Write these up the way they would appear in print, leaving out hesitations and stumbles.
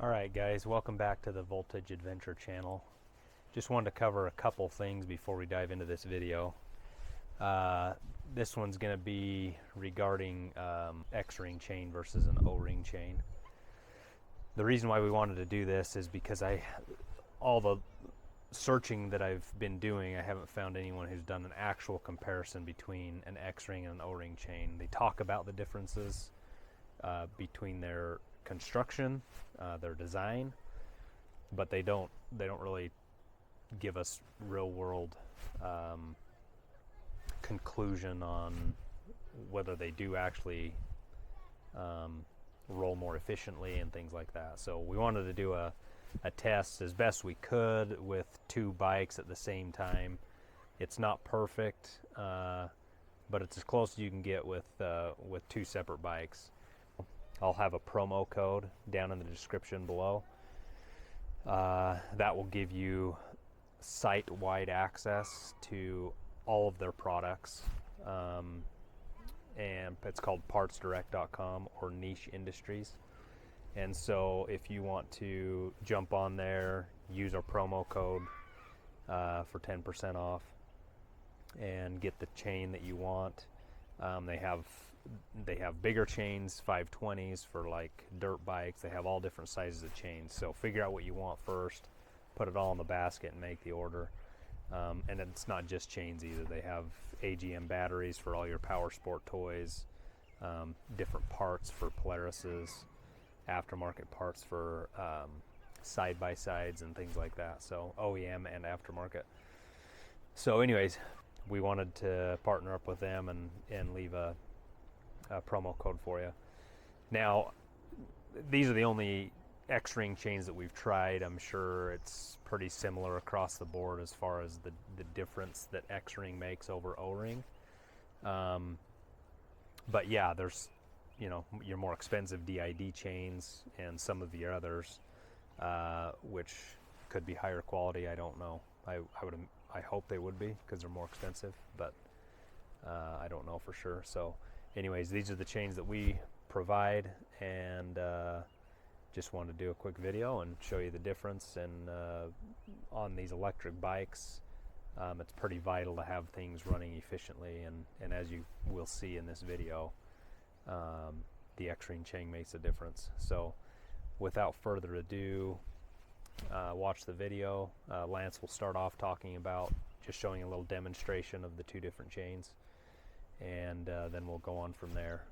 Alright guys, welcome back to the Voltage Adventure channel. Just wanted to cover a couple things before we dive into this video. This one's going to be regarding X-ring chain versus an O-ring chain. The reason why we wanted to do this is because all the searching that I've been doing, I haven't found anyone who's done an actual comparison between an X-ring and an O-ring chain. They talk about the differences between their construction, their design, but they don't really give us real world conclusion on whether they do actually roll more efficiently and things like that. So we wanted to do a test as best we could with two bikes at the same time. It's not perfect, but it's as close as you can get with two separate bikes. I'll have a promo code down in the description below. That will give you site-wide access to all of their products. And it's called partsdirect.com or Niche Industries. And so if you want to jump on there, use our promo code for 10% off and get the chain that you want. They have bigger chains, 520s for like dirt bikes. They have all different sizes of chains. So figure out what you want first, put it all in the basket and make the order. And it's not just chains either. They have AGM batteries for all your power sport toys, different parts for Polarises, aftermarket parts for side-by-sides and things like that. So OEM and aftermarket. So anyways, we wanted to partner up with them and leave a promo code for you. Now, these are the only X-ring chains that we've tried. I'm sure it's pretty similar across the board as far as the difference that X-ring makes over O-ring. But yeah, there's your more expensive DID chains and some of the others, which could be higher quality. I don't know. I hope they would be because they're more expensive, but I don't know for sure. So anyways, these are the chains that we provide, and just wanted to do a quick video and show you the difference. And on these electric bikes, it's pretty vital to have things running efficiently, and as you will see in this video, the X-ring chain makes a difference. So without further ado, watch the video. Lance will start off talking about just showing a little demonstration of the two different chains, and then we'll go on from there.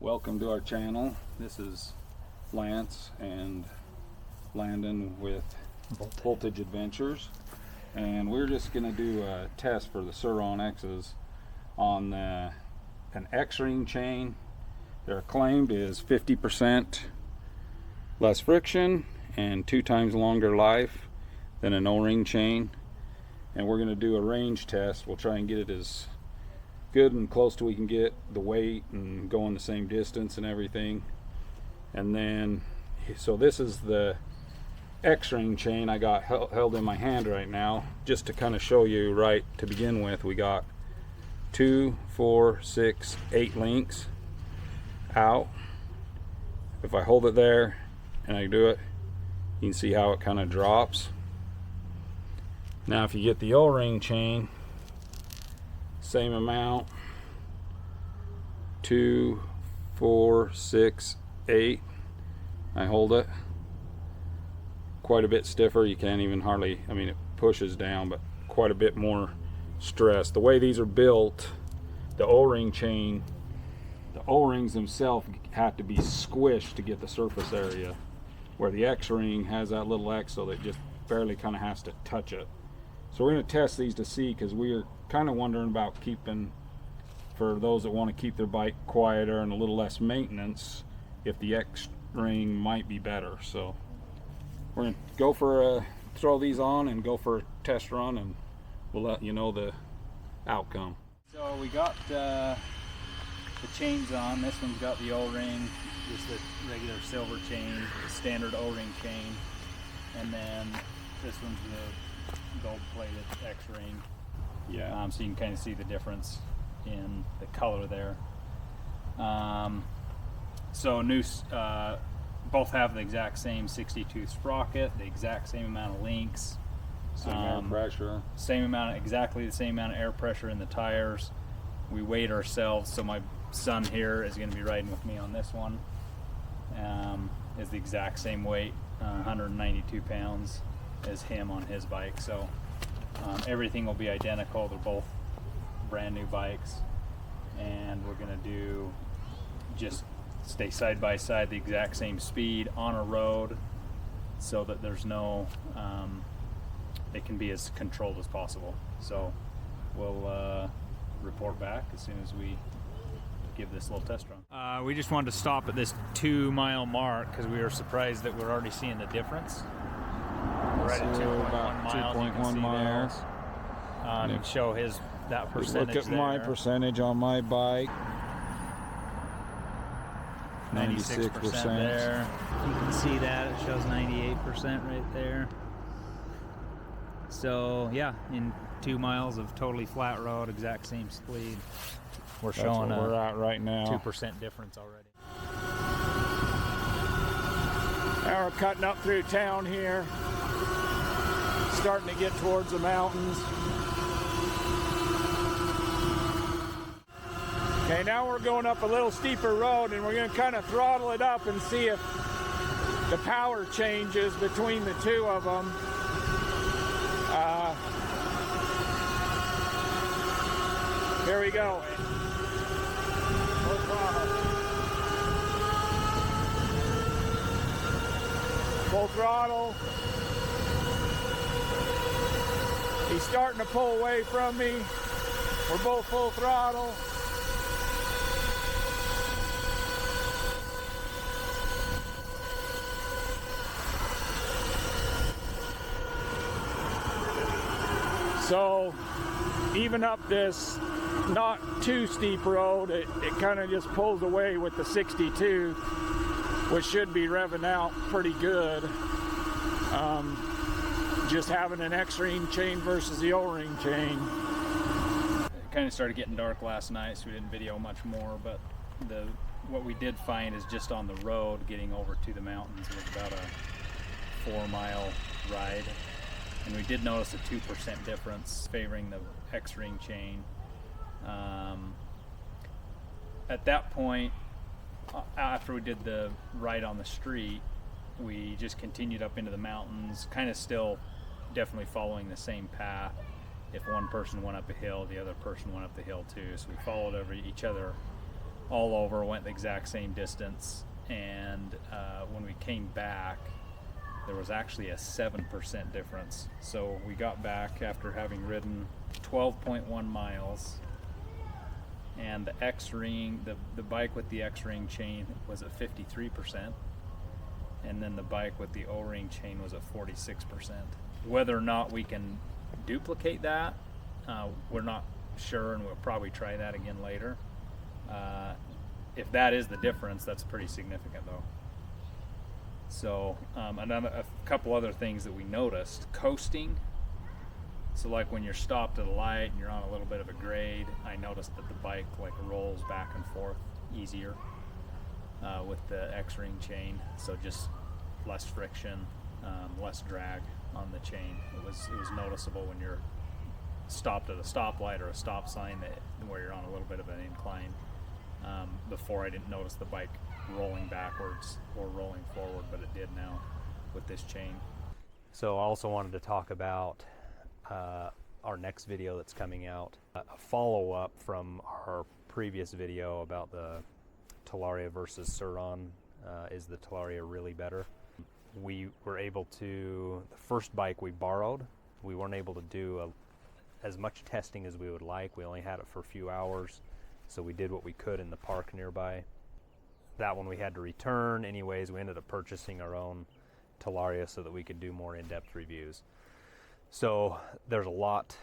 Welcome to our channel. This is Lance and Landon with Voltage Adventures, and we're just going to do a test for the Surron X's on an X-ring chain. Their claimed is 50% less friction and 2 times longer life than an O-ring chain, and we're going to do a range test. We'll try and get it as good and close to we can get the weight and going the same distance and everything. And then, so this is the X-ring chain I got held in my hand right now, just to kind of show you. Right to begin with, we got 2, 4, 6, 8 links out. If I hold it there and I do it, you can see how it kind of drops. Now if you get the O-ring chain, same amount, 2, 4, 6, 8. I hold it quite a bit stiffer. You can't even hardly, it pushes down, but quite a bit more stress. The way these are built, the O-ring chain, the O-rings themselves have to be squished to get the surface area, where the X-ring has that little X, so that it just barely kind of has to touch it. So we're going to test these to see, because we're kind of wondering about keeping for those that want to keep their bike quieter and a little less maintenance, if the X-Ring might be better. So we're gonna go for throw these on and go for a test run, and we'll let you know the outcome. So we got the chains on. This one's got the O-ring, just the regular silver chain, the standard O-ring chain, and then this one's the gold-plated X-ring. Yeah. So you can kind of see the difference in the color there. So both have the exact same 60-tooth sprocket, the exact same amount of links, same air pressure, exactly the same amount of air pressure in the tires. We weighed ourselves, so my son here is going to be riding with me on this one. Is the exact same weight, 192 pounds, as him on his bike. So everything will be identical. They're both brand new bikes, and we're going to do just stay side by side, the exact same speed on a road, so that there's no they can be as controlled as possible. So we'll report back as soon as we give this little test run. We just wanted to stop at this 2 mile mark because we were surprised that we're already seeing the difference. We're right at 2.1 miles. And show that percentage. Look at my percentage on my bike. 96% there. You can see that it shows 98% right there. So yeah, in 2 miles of totally flat road, exact same speed, we're showing where we're at right now. 2% difference already. Now we're cutting up through town here, starting to get towards the mountains. Okay, now we're going up a little steeper road, and we're going to kind of throttle it up and see if the power changes between the two of them. Here we go. Full throttle. Full throttle. He's starting to pull away from me. We're both full throttle. So even up this not too steep road, it kind of just pulls away with the 62, which should be revving out pretty good. Just having an X-ring chain versus the O-ring chain. It kind of started getting dark last night, so we didn't video much more, but what we did find is just on the road getting over to the mountains was about a 4 mile ride. And we did notice a 2% difference favoring the X-ring chain. At that point, after we did the ride on the street, we just continued up into the mountains, kind of still definitely following the same path. If one person went up a hill, the other person went up the hill too. So we followed over each other all over, went the exact same distance. And when we came back, there was actually a 7% difference. So we got back after having ridden 12.1 miles, and the X-ring, the bike with the X-ring chain was at 53%, and then the bike with the O-ring chain was at 46%. Whether or not we can duplicate that, we're not sure, and we'll probably try that again later. If that is the difference, that's pretty significant though. So a couple other things that we noticed: coasting. So like when you're stopped at a light and you're on a little bit of a grade, I noticed that the bike like rolls back and forth easier with the X-ring chain. So just less friction, less drag on the chain. It was noticeable when you're stopped at a stoplight or a stop sign where you're on a little bit of an incline. Before I didn't notice the bike rolling backwards or rolling forward, but it did now with this chain. So I also wanted to talk about our next video that's coming out, a follow-up from our previous video about the Talaria versus Surron. Is the Talaria really better? We were able to, the first bike we borrowed, we weren't able to do as much testing as we would like. We only had it for a few hours. So we did what we could in the park nearby. That one we had to return. Anyways, we ended up purchasing our own Talaria so that we could do more in-depth reviews. So there's a lot,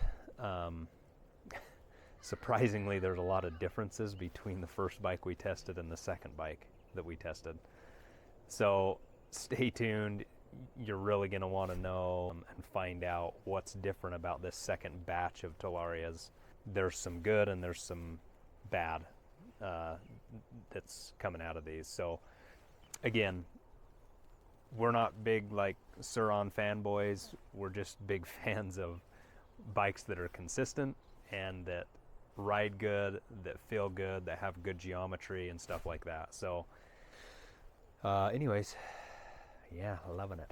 surprisingly, there's a lot of differences between the first bike we tested and the second bike that we tested. So stay tuned. You're really going to want to know and find out what's different about this second batch of Talarias. There's some good and there's some bad that's coming out of these. So again, we're not big like Surron fanboys. We're just big fans of bikes that are consistent and that ride good, that feel good, that have good geometry and stuff like that. So anyways, yeah, loving it.